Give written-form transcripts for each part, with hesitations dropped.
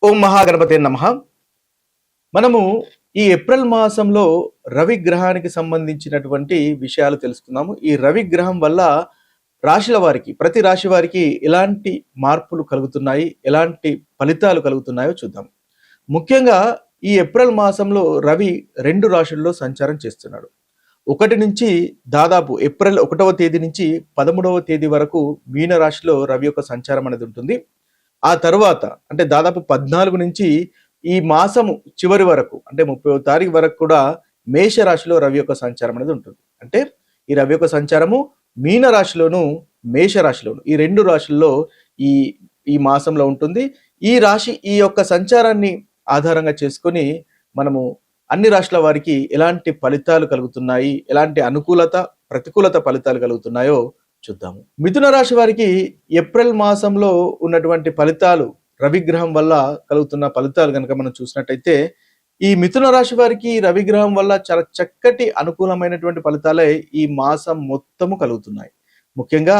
ఓం మహాగణపతే నమః. మనము ఈ ఏప్రిల్ మాసంలో రవి గ్రహానికి సంబంధించినటువంటి విషయాలు తెలుసుకున్నాము. ఈ రవి గ్రహం వల్ల రాశుల వారికి, ప్రతి రాశి వారికి ఎలాంటి మార్పులు కలుగుతున్నాయి, ఎలాంటి ఫలితాలు కలుగుతున్నాయో చూద్దాం. ముఖ్యంగా ఈ ఏప్రిల్ మాసంలో రవి 2 రాశుల్లో సంచారం చేస్తున్నాడు. 1 నుంచి దాదాపు ఏప్రిల్ 1వ తేదీ నుంచి 13వ తేదీ వరకు మీన రాశిలో రవి యొక్క సంచారం అనేది ఉంటుంది. ఆ తరువాత అంటే దాదాపు 14 నుంచి ఈ మాసము చివరి వరకు అంటే 30వ తారీఖు వరకు కూడా మేష రాశిలో రవి యొక్క సంచారం అనేది ఉంటుంది. అంటే ఈ రవి యొక్క సంచారము మీన రాశిలోను మేష రాశిలోను ఈ 2 రాశుల్లో ఈ ఈ మాసంలో ఉంటుంది. ఈ రాశి ఈ యొక్క సంచారాన్ని ఆధారంగా చేసుకొని మనము అన్ని రాశుల వారికి ఎలాంటి ఫలితాలు కలుగుతున్నాయి, ఎలాంటి అనుకూలత ప్రతికూలత ఫలితాలు కలుగుతున్నాయో చూద్దాము. మిథున రాశి వారికి ఏప్రిల్ మాసంలో ఉన్నటువంటి ఫలితాలు, రవిగ్రహం వల్ల కలుగుతున్న ఫలితాలు కనుక మనం చూసినట్టయితే, ఈ మిథున రాశి వారికి రవిగ్రహం వల్ల చాలా చక్కటి అనుకూలమైనటువంటి ఫలితాలే ఈ మాసం మొత్తము కలుగుతున్నాయి. ముఖ్యంగా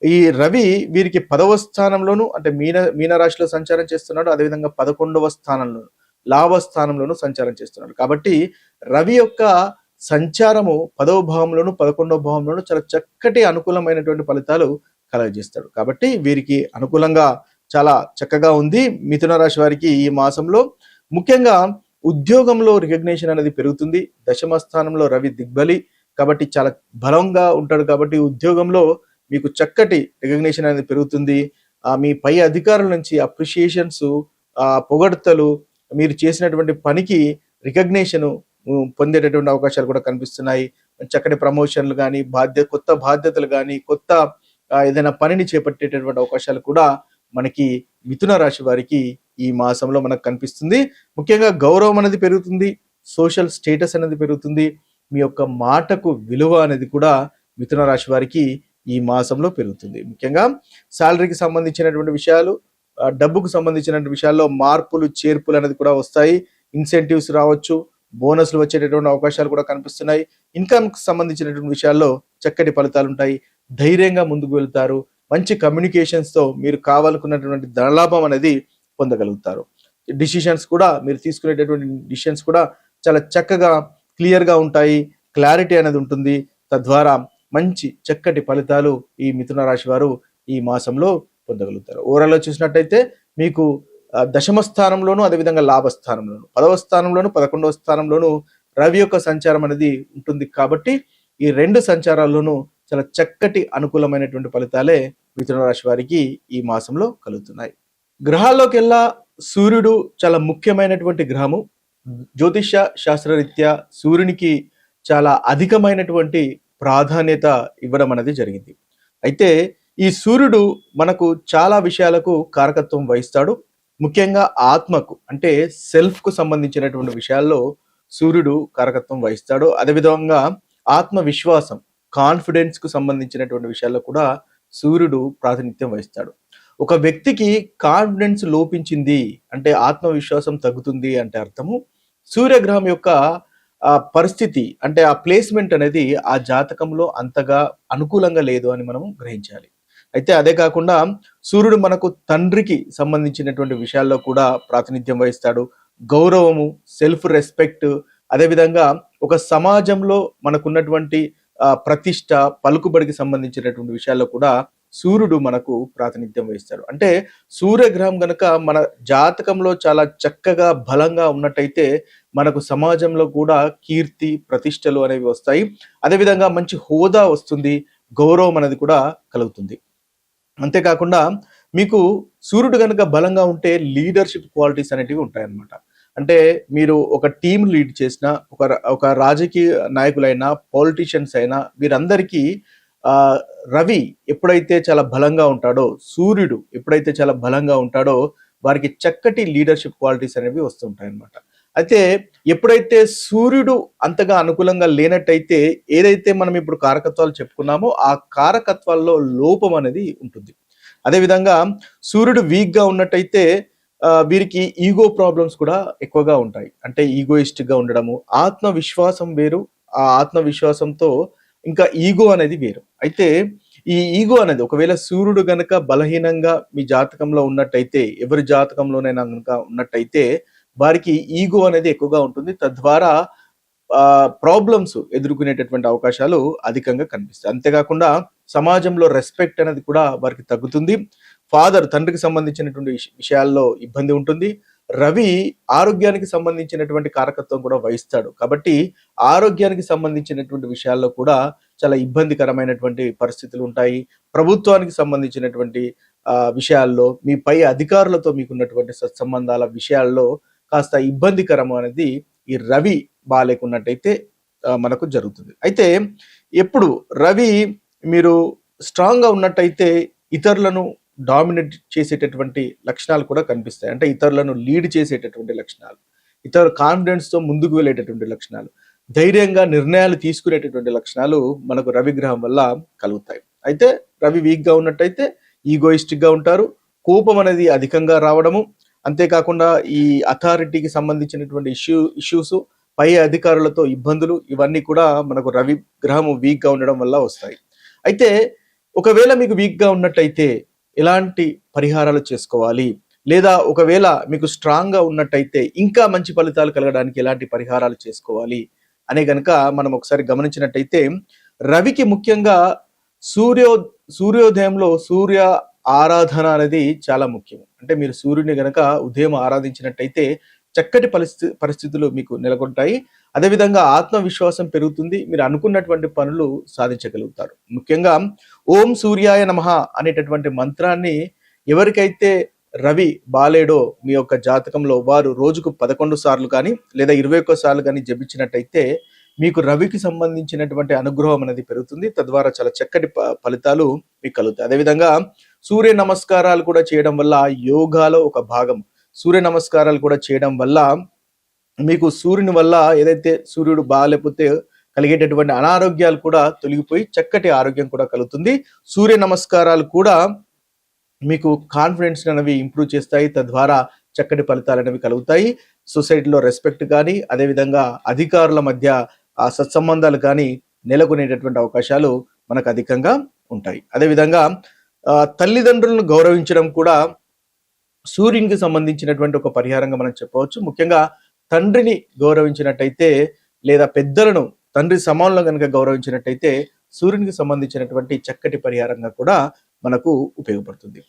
ఈ రవి వీరికి 10వ స్థానంలోను అంటే మీన రాశిలో సంచారం చేస్తున్నాడు. అదేవిధంగా 11వ స్థానంలో లాభస్థానంలోను సంచారం చేస్తున్నాడు. కాబట్టి రవి యొక్క సంచారము 10వ భావంలోను 11వ భావంలోను చాలా చక్కటి అనుకూలమైనటువంటి ఫలితాలు కలగజేస్తాడు. కాబట్టి వీరికి అనుకూలంగా చాలా చక్కగా ఉంది. మిథున రాశి వారికి ఈ మాసంలో ముఖ్యంగా ఉద్యోగంలో రికగ్నిషన్ అనేది పెరుగుతుంది. 10వ స్థానంలో రవి దిగ్బలి కాబట్టి చాలా బలంగా ఉంటాడు. కాబట్టి ఉద్యోగంలో మీకు చక్కటి రికగ్నిషన్ అనేది పెరుగుతుంది. మీ పై అధికారుల నుంచి అప్రిషియేషన్స్, పొగడ్తలు, మీరు చేసినటువంటి పనికి రికగ్నిషన్ పొందేటటువంటి అవకాశాలు కూడా కనిపిస్తున్నాయి. చక్కటి ప్రమోషన్లు కానీ, కొత్త బాధ్యతలు కానీ, కొత్త ఏదైనా పనిని చేపట్టేటటువంటి అవకాశాలు కూడా మనకి మిథున రాశి వారికి ఈ మాసంలో మనకు కనిపిస్తుంది. ముఖ్యంగా గౌరవం అనేది పెరుగుతుంది, సోషల్ స్టేటస్ అనేది పెరుగుతుంది. మీ యొక్క మాటకు విలువ అనేది కూడా మిథున రాశి వారికి ఈ మాసంలో పెరుగుతుంది. ముఖ్యంగా శాలరీకి సంబంధించినటువంటి విషయాలు, డబ్బుకు సంబంధించినటువంటి విషయాల్లో మార్పులు చేర్పులు అనేది కూడా వస్తాయి. ఇన్సెంటివ్స్ రావచ్చు, బోనస్లు వచ్చేటటువంటి అవకాశాలు కూడా కనిపిస్తున్నాయి. ఇన్కమ్కి సంబంధించినటువంటి విషయాల్లో చక్కటి ఫలితాలు ఉంటాయి. ధైర్యంగా ముందుకు వెళ్తారు. మంచి కమ్యూనికేషన్స్తో మీరు కావాలనుకున్నటువంటి ధనలాభం అనేది పొందగలుగుతారు. డిసిషన్స్ కూడా మీరు తీసుకునేటటువంటి డిసిషన్స్ కూడా చాలా చక్కగా క్లియర్గా ఉంటాయి. క్లారిటీ అనేది ఉంటుంది. తద్వారా మంచి చక్కటి ఫలితాలు ఈ మిథున రాశి వారు ఈ మాసంలో పొందగలుగుతారు. ఓవరాల్గా చూసినట్టయితే మీకు 10వ స్థానంలోను అదేవిధంగా లాభస్థానంలోను 10వ స్థానంలోను 11వ స్థానంలోను రవి యొక్క సంచారం అనేది ఉంటుంది. కాబట్టి ఈ 2 సంచారాల్లోనూ చాలా చక్కటి అనుకూలమైనటువంటి ఫలితాలే మిథున రాశి వారికి ఈ మాసంలో కలుగుతున్నాయి. గ్రహాల్లోకెల్లా సూర్యుడు చాలా ముఖ్యమైనటువంటి గ్రహము. జ్యోతిష శాస్త్రరీత్యా సూర్యునికి చాలా అధికమైనటువంటి ప్రాధాన్యత ఇవ్వడం అనేది జరిగింది. అయితే ఈ సూర్యుడు మనకు చాలా విషయాలకు కారకత్వం వహిస్తాడు. ముఖ్యంగా ఆత్మకు అంటే సెల్ఫ్కు సంబంధించినటువంటి విషయాల్లో సూర్యుడు కారకత్వం వహిస్తాడు. అదేవిధంగా ఆత్మవిశ్వాసం, కాన్ఫిడెన్స్కు సంబంధించినటువంటి విషయాల్లో కూడా సూర్యుడు ప్రాతినిధ్యం వహిస్తాడు. ఒక వ్యక్తికి కాన్ఫిడెన్స్ లోపించింది అంటే ఆత్మవిశ్వాసం తగ్గుతుంది అంటే అర్థము సూర్యగ్రహం యొక్క పరిస్థితి అంటే ఆ ప్లేస్మెంట్ అనేది ఆ జాతకంలో అంతగా అనుకూలంగా లేదు అని మనం గ్రహించాలి. అయితే అదే కాకుండా సూర్యుడు మనకు తండ్రికి సంబంధించినటువంటి విషయాల్లో కూడా ప్రాతినిధ్యం వహిస్తాడు. గౌరవము, సెల్ఫ్ రెస్పెక్ట్, అదేవిధంగా ఒక సమాజంలో మనకున్నటువంటి ప్రతిష్ట, పలుకుబడికి సంబంధించినటువంటి విషయాల్లో కూడా సూర్యుడు మనకు ప్రాతినిధ్యం వహిస్తాడు. అంటే సూర్యగ్రహం గనక మన జాతకంలో చాలా చక్కగా బలంగా ఉన్నట్టయితే మనకు సమాజంలో కూడా కీర్తి, ప్రతిష్టలు అనేవి వస్తాయి. అదేవిధంగా మంచి హోదా వస్తుంది, గౌరవం అనేది కూడా కలుగుతుంది. అంతేకాకుండా మీకు సూర్యుడు కనుక బలంగా ఉంటే లీడర్షిప్ క్వాలిటీస్ అనేటివి ఉంటాయన్నమాట. అంటే మీరు ఒక టీం లీడ్ చేసిన, ఒక రాజకీయ నాయకులైనా, పొలిటీషియన్స్ అయినా వీరందరికీ రవి ఎప్పుడైతే చాలా బలంగా ఉంటాడో, సూర్యుడు ఎప్పుడైతే చాలా బలంగా ఉంటాడో వారికి చక్కటి లీడర్షిప్ క్వాలిటీస్ అనేవి వస్తుంటాయి అన్నమాట. అయితే ఎప్పుడైతే సూర్యుడు అంతగా అనుకూలంగా లేనట్టయితే ఏదైతే మనం ఇప్పుడు కారకత్వాలు చెప్పుకున్నామో ఆ కారకత్వాల్లో లోపం అనేది ఉంటుంది. అదేవిధంగా సూర్యుడు వీక్గా ఉన్నట్టయితే వీరికి ఈగో ప్రాబ్లమ్స్ కూడా ఎక్కువగా ఉంటాయి. అంటే ఈగోయిస్టిక్గా ఉండడము, ఆత్మవిశ్వాసం వేరు, ఆ ఆత్మవిశ్వాసంతో ఇంకా ఈగో అనేది వేరు. అయితే ఈ ఈగో అనేది ఒకవేళ సూర్యుడు గనక బలహీనంగా మీ జాతకంలో ఉన్నట్టయితే, ఎవరి జాతకంలోనైనా గనక ఉన్నట్టయితే వారికి ఈగో అనేది ఎక్కువగా ఉంటుంది. తద్వారా ప్రాబ్లమ్స్ ఎదుర్కొనేటటువంటి అవకాశాలు అధికంగా కనిపిస్తాయి. అంతేకాకుండా సమాజంలో రెస్పెక్ట్ అనేది కూడా వారికి తగ్గుతుంది. తండ్రికి సంబంధించినటువంటి విషయాల్లో ఇబ్బంది ఉంటుంది. రవి ఆరోగ్యానికి సంబంధించినటువంటి కారకత్వం కూడా వహిస్తాడు. కాబట్టి ఆరోగ్యానికి సంబంధించినటువంటి విషయాల్లో కూడా చాలా ఇబ్బందికరమైనటువంటి పరిస్థితులు ఉంటాయి. ప్రభుత్వానికి సంబంధించినటువంటి విషయాల్లో మీ పై అధికారులతో మీకున్నటువంటి సత్సంబంధాల విషయాల్లో కాస్త ఇబ్బందికరం అనేది ఈ రవి బాలేకున్నట్టయితే మనకు జరుగుతుంది. అయితే ఎప్పుడు రవి మీరు స్ట్రాంగ్ గా ఉన్నట్టయితే ఇతరులను డామినేట్ చేసేటటువంటి లక్షణాలు కూడా కనిపిస్తాయి. అంటే ఇతరులను లీడ్ చేసేటటువంటి లక్షణాలు, ఇతర కాన్ఫిడెన్స్ తో ముందుకు వెళ్ళేటటువంటి లక్షణాలు, ధైర్యంగా నిర్ణయాలు తీసుకునేటటువంటి లక్షణాలు మనకు రవి గ్రహం వల్ల కలుగుతాయి. అయితే రవి వీక్ గా ఉన్నట్టయితే ఈగోయిస్టిక్ గా ఉంటారు. కోపం అనేది అధికంగా రావడము, అంతేకాకుండా ఈ అథారిటీకి సంబంధించినటువంటి ఇష్యూస్, పై అధికారులతో ఇబ్బందులు, ఇవన్నీ కూడా మనకు రవి గ్రహము వీక్ గా ఉండడం వల్ల వస్తాయి. అయితే ఒకవేళ మీకు వీక్ గా ఉన్నట్టయితే ఎలాంటి పరిహారాలు చేసుకోవాలి, లేదా ఒకవేళ మీకు స్ట్రాంగ్ గా ఉన్నట్టయితే ఇంకా మంచి ఫలితాలు కలగడానికి ఎలాంటి పరిహారాలు చేసుకోవాలి అనే గనక మనం ఒకసారి గమనించినట్టయితే, రవికి ముఖ్యంగా సూర్యోదయంలో సూర్య ఆరాధన అనేది చాలా ముఖ్యం. అంటే మీరు సూర్యుని గనక ఉదయం ఆరాధించినట్టయితే చక్కటి పరిస్థితులు మీకు నెలకొంటాయి. అదేవిధంగా ఆత్మవిశ్వాసం పెరుగుతుంది. మీరు అనుకున్నటువంటి పనులు సాధించగలుగుతారు. ముఖ్యంగా ఓం సూర్యాయ నమః అనేటటువంటి మంత్రాన్ని ఎవరికైతే రవి బాలేడో మీ యొక్క జాతకంలో వారు రోజుకు 11 సార్లు కానీ లేదా 21 సార్లు కానీ జపించినట్టయితే మీకు రవికి సంబంధించినటువంటి అనుగ్రహం అనేది పెరుగుతుంది. తద్వారా చాలా చక్కటి ఫలితాలు మీకు కలుగుతాయి. అదేవిధంగా సూర్య నమస్కారాలు కూడా చేయడం వల్ల యోగాలో ఒక భాగం. సూర్య నమస్కారాలు కూడా చేయడం వల్ల మీకు సూర్యుని వల్ల ఏదైతే సూర్యుడు బాగాలేకపోతే కలిగేటటువంటి అనారోగ్యాలు కూడా తొలగిపోయి చక్కటి ఆరోగ్యం కూడా కలుగుతుంది. సూర్య నమస్కారాలు కూడా మీకు కాన్ఫిడెన్స్ అనేవి ఇంప్రూవ్ చేస్తాయి. తద్వారా చక్కటి ఫలితాలు అనేవి కలుగుతాయి. సొసైటీలో రెస్పెక్ట్ కానీ, అదేవిధంగా అధికారుల మధ్య సత్సంబంధాలు కానీ నెలకొనేటటువంటి అవకాశాలు మనకు అధికంగా ఉంటాయి. అదేవిధంగా తల్లిదండ్రులను గౌరవించడం కూడా సూర్యునికి సంబంధించినటువంటి ఒక పరిహారంగా మనం చెప్పవచ్చు. ముఖ్యంగా తండ్రిని గౌరవించినట్టయితే లేదా పెద్దలను తండ్రి సమానంలో కనుక గౌరవించినట్టయితే సూర్యునికి సంబంధించినటువంటి చక్కటి పరిహారంగా కూడా మనకు ఉపయోగపడుతుంది.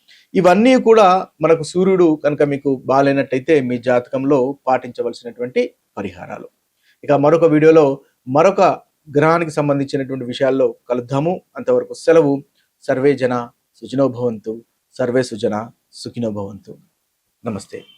ఇవన్నీ కూడా మనకు సూర్యుడు కనుక మీకు బాగాలేనట్టయితే మీ జాతకంలో పాటించవలసినటువంటి పరిహారాలు. ఇక మరొక వీడియోలో మరొక గ్రహానికి సంబంధించినటువంటి విషయాల్లో కలుద్దాము. అంతవరకు సెలవు. సర్వే జన సుఖినో భవంతు. సర్వే సుజన సుఖినో భవంతు. నమస్తే.